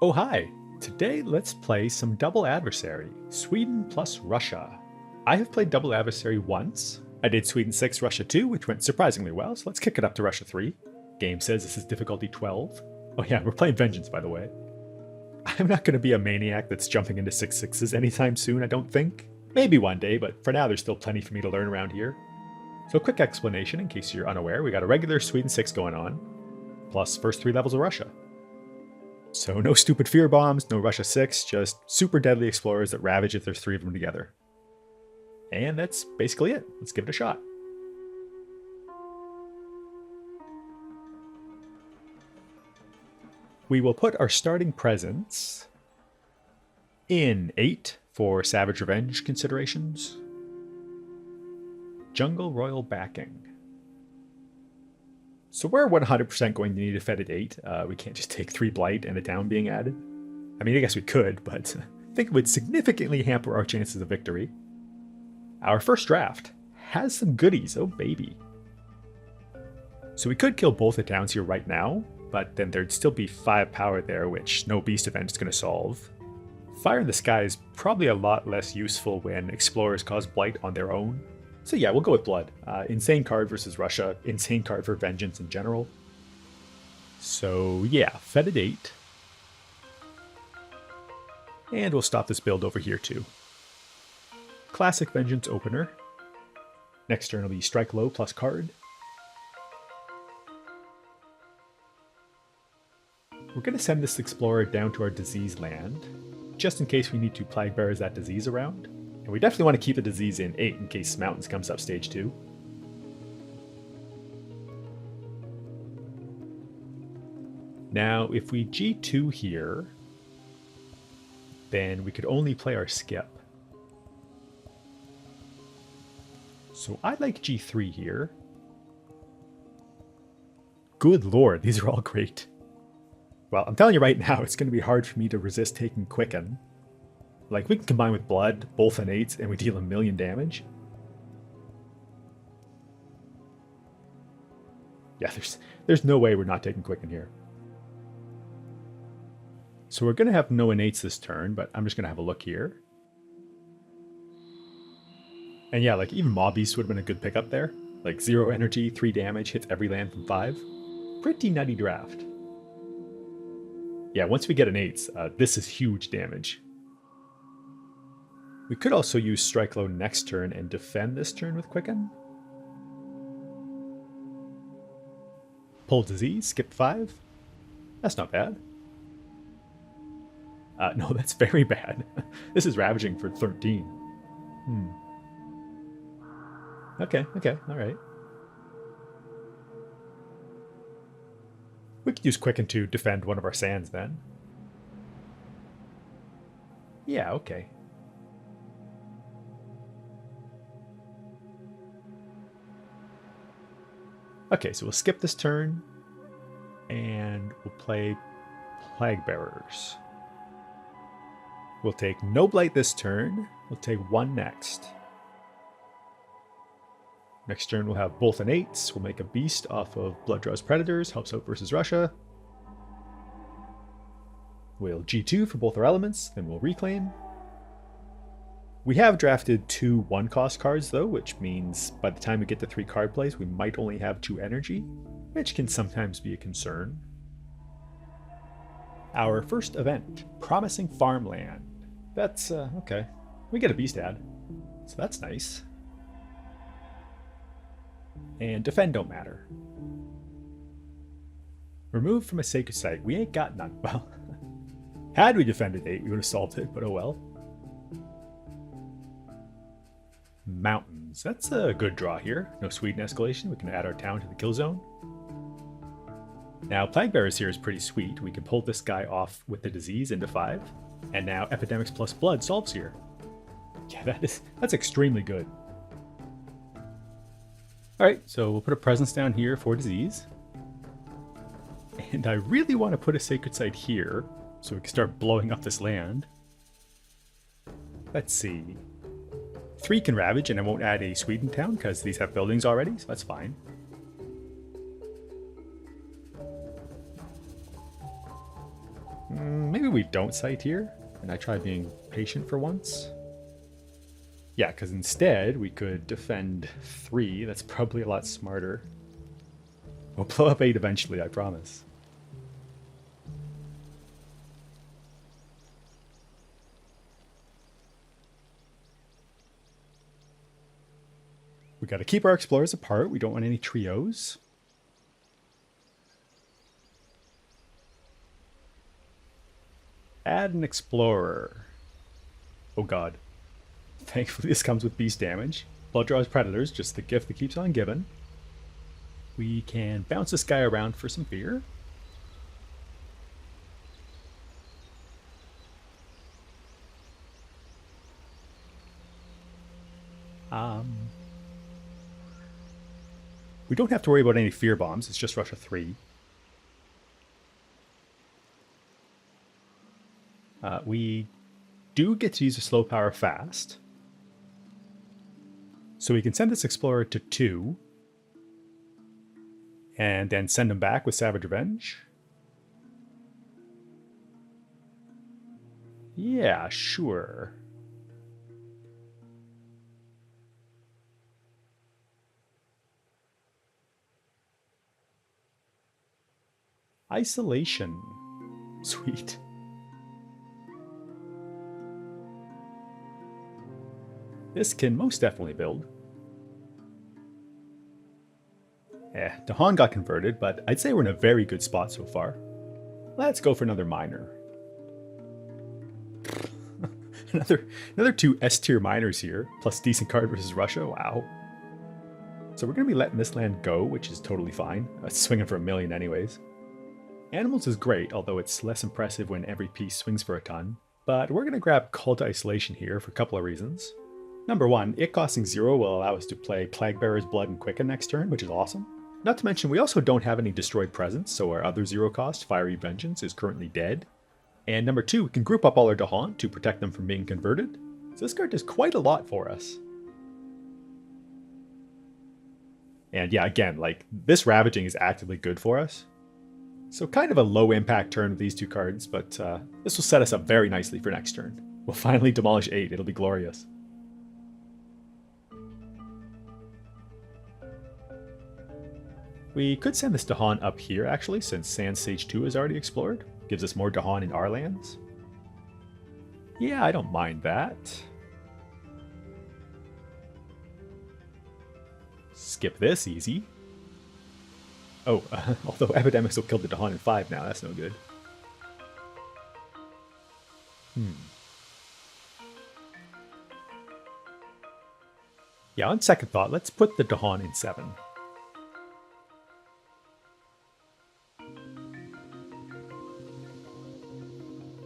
Oh hi! Today let's play some Double Adversary, Sweden plus Russia. I have played Double Adversary once. I did Sweden 6, Russia 2, which went surprisingly well, so let's kick it up to Russia 3. Game says this is difficulty 12. Oh yeah, we're playing Vengeance by the way. I'm not going to be a maniac that's jumping into 6/6s anytime soon, I don't think. Maybe one day, but for now there's still plenty for me to learn around here. So a quick explanation in case you're unaware, we got a regular Sweden 6 going on, plus first 3 levels of Russia. So no stupid fear bombs, no Russia 6, just super deadly explorers that ravage if there's 3 of them together. And that's basically it. Let's give it a shot. We will put our starting presence in 8 for Savage Revenge considerations. Jungle Royal backing. So we're 100% going to need a Fed at 8. We can't just take 3 Blight and a down being added. I mean, I guess we could, but I think it would significantly hamper our chances of victory. Our first draft has some goodies, oh baby. So we could kill both the downs here right now, but then there'd still be 5 power there, which no beast event is going to solve. Fire in the Sky is probably a lot less useful when explorers cause Blight on their own. So yeah, we'll go with Blood. Insane card versus Russia. Insane card for Vengeance in general. So yeah, Fed at 8. And we'll stop this build over here too. Classic Vengeance opener. Next turn will be Strike Low plus card. We're going to send this Explorer down to our disease land, just in case we need to Plague Bearers that disease around. And we definitely want to keep the disease in 8 in case Mountains comes up stage 2. Now, if we G2 here, then we could only play our skip. So I like G3 here. Good lord, these are all great. Well, I'm telling you right now, it's going to be hard for me to resist taking Quicken. Like, we can combine with Blood, both an 8s, and we deal 1,000,000 damage. Yeah, there's no way we're not taking Quicken here. So we're going to have no innates this turn, but I'm just going to have a look here. And yeah, like, even Mob Beast would have been a good pickup there. Like, 0 energy, 3 damage, hits every land from 5. Pretty nutty draft. Yeah, once we get an 8s, this is huge damage. We could also use Strike Low next turn and defend this turn with Quicken. Pull Disease, skip 5. That's not bad. No, that's very bad. This is Ravaging for 13. Okay, alright. We could use Quicken to defend one of our sands then. Yeah, okay. Okay, so we'll skip this turn, and we'll play Plague Bearers. We'll take no Blight this turn, we'll take 1 next. Next turn we'll have both an 8s, we'll make a beast off of Blooddraw's Predators, helps out versus Russia. We'll G2 for both our elements, then we'll reclaim. We have drafted 2 1-cost cards though, which means by the time we get to 3 card plays, we might only have 2 energy, which can sometimes be a concern. Our first event, Promising Farmland. That's, okay. We get a beast ad, so that's nice. And defend don't matter. Remove from a sacred site. We ain't got none. Well, had we defended 8, we would have solved it, but oh well. Mountains. That's a good draw here. No Sweden escalation. We can add our town to the kill zone. Now, Plague Bearers here is pretty sweet. We can pull this guy off with the disease into 5. And now Epidemics plus Blood solves here. Yeah, that's extremely good. Alright, so we'll put a presence down here for disease. And I really want to put a sacred site here, so we can start blowing up this land. Let's see. 3 can ravage, and I won't add a Sweden town, because these have buildings already, so that's fine. Maybe we don't site here, and I try being patient for once. Yeah, because instead we could defend 3. That's probably a lot smarter. We'll blow up 8 eventually, I promise. We got to keep our explorers apart. We don't want any trios. Add an explorer. Oh god. Thankfully this comes with beast damage. Blood draws predators, just the gift that keeps on giving. We can bounce this guy around for some fear. We don't have to worry about any fear bombs, it's just Russia 3. We do get to use a slow power fast. So we can send this explorer to 2. And then send him back with Savage Revenge. Yeah, sure. Isolation. Sweet. This can most definitely build. Dahan got converted, but I'd say we're in a very good spot so far. Let's go for another miner. another 2 S-tier miners here, plus decent card versus Russia, wow. So we're going to be letting this land go, which is totally fine. It's swinging for 1 million anyways. Animals is great, although it's less impressive when every piece swings for a ton. But we're going to grab Cult Isolation here for a couple of reasons. Number 1, it costing 0 will allow us to play Plaguebearer's Blood and Quicken next turn, which is awesome. Not to mention, we also don't have any Destroyed Presence, so our other 0 cost, Fiery Vengeance, is currently dead. And number 2, we can group up all our Dahan to protect them from being converted. So this card does quite a lot for us. And yeah, again, like, this Ravaging is actively good for us. So kind of a low impact turn with these 2 cards, but this will set us up very nicely for next turn. We'll finally demolish 8, it'll be glorious. We could send this Dahan up here, actually, since Sand Sage 2 is already explored. Gives us more Dahan in our lands. Yeah, I don't mind that. Skip this, easy. Oh, although Epidemics will kill the Dahan in 5 now, that's no good. Yeah, on second thought, let's put the Dahan in 7.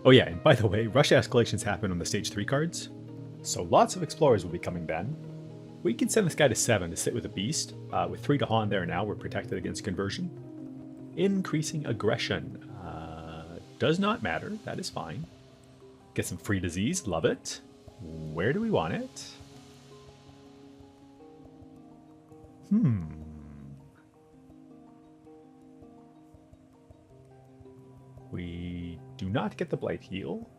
Oh yeah, and by the way, Russia escalations happen on the stage 3 cards, so lots of explorers will be coming then. We can send this guy to 7 to sit with a beast. With 3 Dahan there now, we're protected against conversion. Increasing aggression. Does not matter, that is fine. Get some free disease, love it. Where do we want it? We do not get the Blight Heal.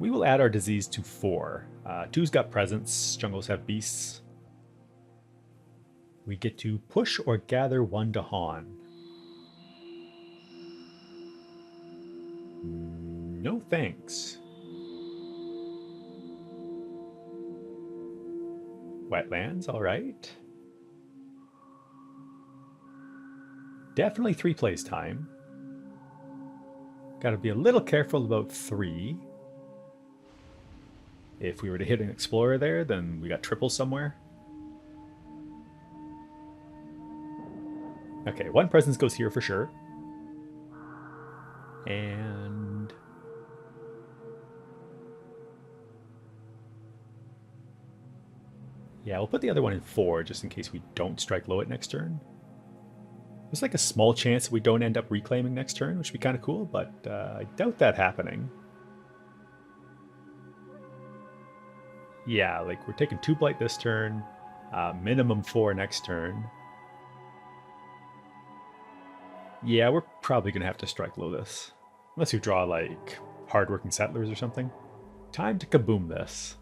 We will add our disease to 4. 2's got presence, jungles have beasts. We get to push or gather 1 Dahan. No thanks. Wetlands, alright. Definitely 3 plays time. Gotta be a little careful about 3. If we were to hit an explorer there, then we got triples somewhere. Okay, 1 presence goes here for sure. And yeah, we'll put the other one in 4 just in case we don't strike low at next turn. There's like a small chance we don't end up reclaiming next turn, which would be kind of cool, but I doubt that happening. Yeah, like we're taking 2 blight this turn, Minimum 4 next turn. Yeah, we're probably going to have to strike low this. Unless you draw, like, hardworking settlers or something. Time to kaboom this.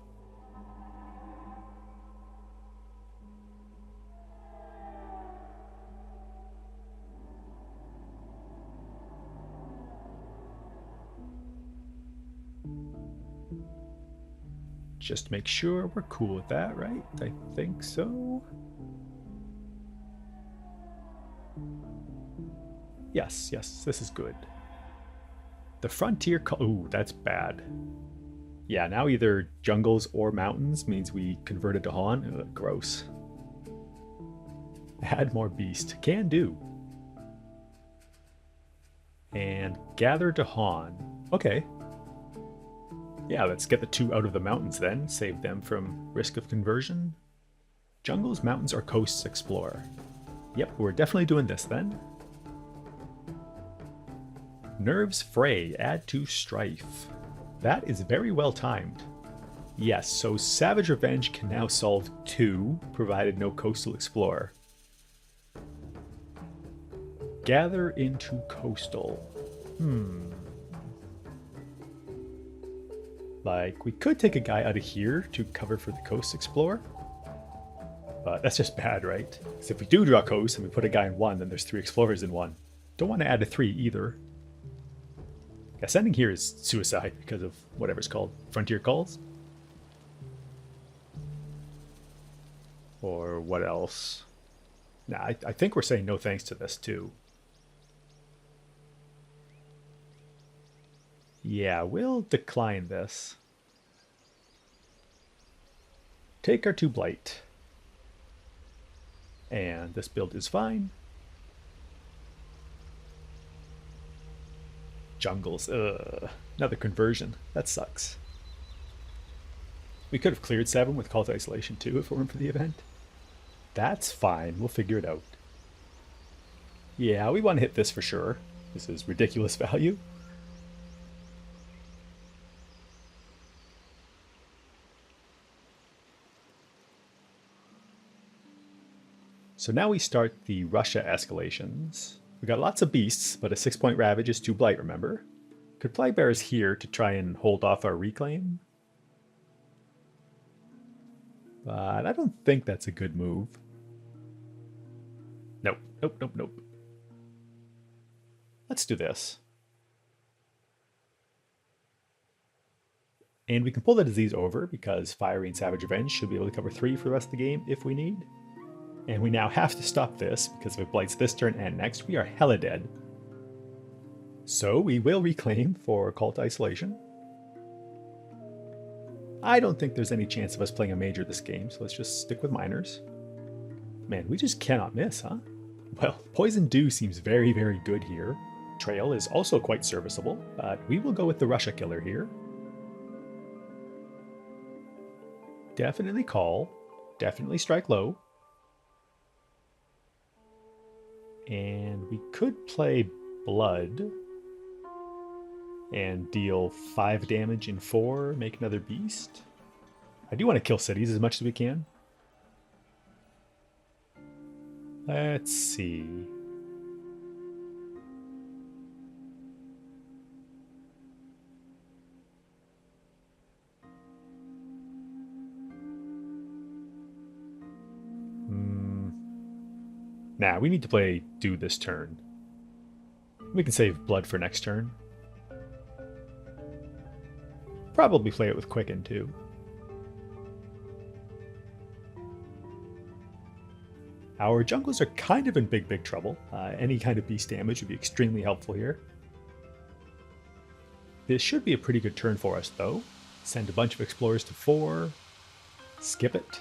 Just make sure we're cool with that, right? I think so. Yes, this is good. The frontier... Ooh, that's bad. Yeah, now either jungles or mountains means we converted to Han. Ugh, gross. Add more beast. Can do. And gather to Han. Okay. Yeah, let's get the 2 out of the mountains then. Save them from risk of conversion. Jungles, mountains, or coasts explore. Yep, we're definitely doing this then. Nerves fray, add to strife. That is very well timed. Yes, so Savage Revenge can now solve 2, provided no coastal explorer. Gather into coastal. Like, we could take a guy out of here to cover for the coast explorer. But that's just bad, right? Because if we do draw coast and we put a guy in 1, then there's 3 explorers in 1. Don't want to add a 3 either. Yeah, sending here is suicide because of whatever's called Frontier Calls. Or what else? Nah, I think we're saying no thanks to this too. Yeah, we'll decline this. Take our 2 blight. And this build is fine. Jungles. Another conversion. That sucks. We could have cleared 7 with Call to Isolation too if it weren't for the event. That's fine. We'll figure it out. Yeah, we want to hit this for sure. This is ridiculous value. So now we start the Russia escalations. We got lots of beasts, but a 6-point Ravage is 2 blight, remember? Could Plague Bearers here to try and hold off our reclaim. But I don't think that's a good move. Nope. Let's do this. And we can pull the disease over because Fiery and Savage Revenge should be able to cover 3 for the rest of the game if we need. And we now have to stop this, because if it blights this turn and next, we are hella dead. So we will reclaim for Call to Isolation. I don't think there's any chance of us playing a major this game, so let's just stick with minors. Man, we just cannot miss, huh? Well, Poison Dew seems very, very good here. Trail is also quite serviceable, but we will go with the Russia Killer here. Definitely call. Definitely strike low. And we could play Blood and deal 5 damage in 4, make another beast. I do want to kill cities as much as we can. Let's see. Nah, we need to play Dew this turn. We can save Blood for next turn. Probably play it with Quicken too. Our jungles are kind of in big trouble. Any kind of beast damage would be extremely helpful here. This should be a pretty good turn for us though. Send a bunch of explorers to 4, skip it,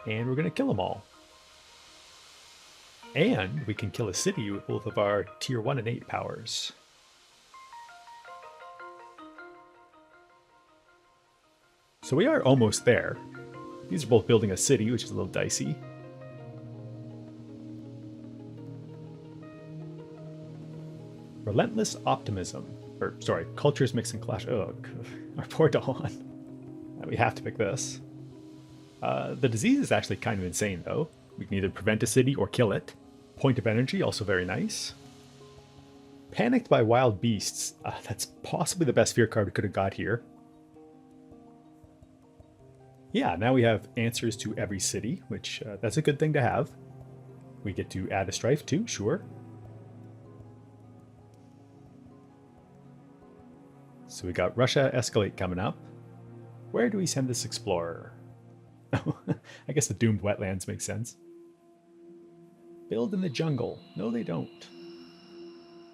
and we're going to kill them all. And we can kill a city with both of our tier 1 and 8 powers. So we are almost there. These are both building a city, which is a little dicey. Relentless Optimism. Or, sorry, Cultures Mix and Clash. Ugh, our poor Dawn. We have to pick this. The disease is actually kind of insane, though. We can either prevent a city or kill it. Point of energy, also very nice. Panicked by wild beasts. That's possibly the best fear card we could have got here. Yeah, now we have answers to every city, which that's a good thing to have. We get to add a strife too, sure. So we got Russia Escalate coming up. Where do we send this explorer? I guess the doomed wetlands makes sense. Build in the jungle. No, they don't.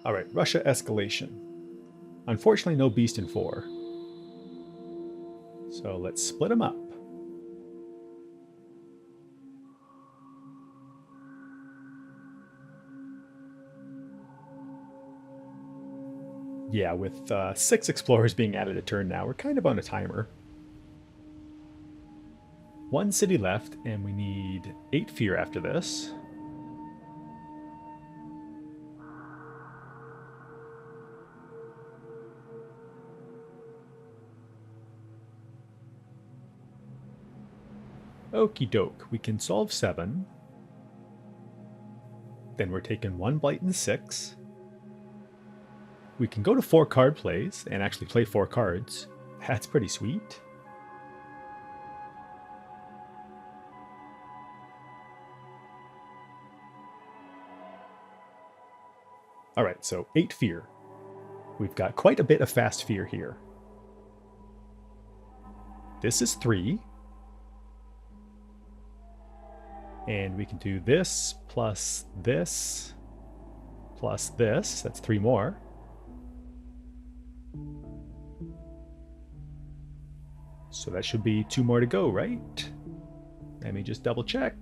Alright, Russia Escalation. Unfortunately, no beast in 4. So let's split them up. Yeah, with 6 explorers being added a turn now, we're kind of on a timer. 1 city left, and we need 8 fear after this. Okie doke, we can solve 7. Then we're taking 1 blight and 6. We can go to 4 card plays and actually play 4 cards. That's pretty sweet. Alright, so 8 fear. We've got quite a bit of fast fear here. This is 3. And we can do this, plus this, plus this. That's 3 more. So that should be 2 more to go, right? Let me just double check.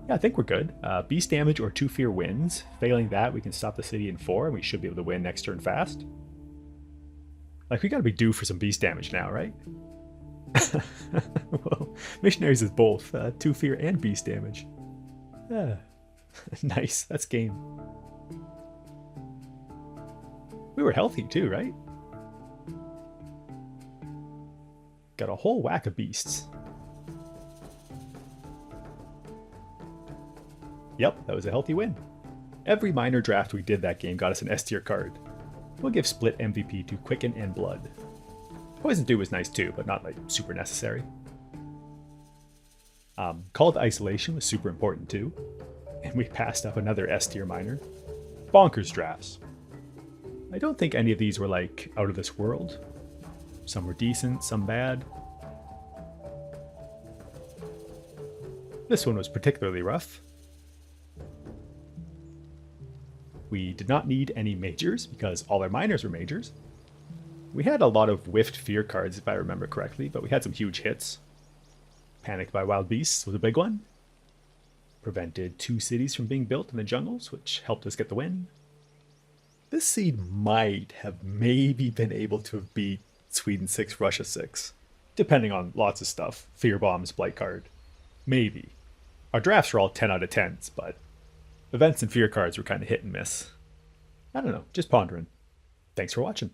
Yeah, I think we're good. Beast damage or 2 fear wins. Failing that, we can stop the city in 4, and we should be able to win next turn fast. Like, we gotta be due for some beast damage now, right? Well, missionaries is both 2 fear and beast damage. Yeah. Nice, that's game. We were healthy too, right? Got a whole whack of beasts. Yep, that was a healthy win. Every minor draft we did that game got us an S tier card. We'll give split MVP to Quicken and Blood. Poison Dew was nice too, but not like super necessary. Call to Isolation was super important too. And we passed up another S tier minor. Bonkers drafts. I don't think any of these were like out of this world. Some were decent, some bad. This one was particularly rough. We did not need any majors because all our minors were majors. We had a lot of whiffed fear cards if I remember correctly, but we had some huge hits. Panicked by Wild Beasts was a big one. Prevented 2 cities from being built in the jungles, which helped us get the win. This seed might have maybe been able to have beat Sweden 6, Russia 6. Depending on lots of stuff. Fear bombs, blight card. Maybe. Our drafts were all 10 out of 10s, but events and fear cards were kind of hit and miss. I don't know, just pondering. Thanks for watching.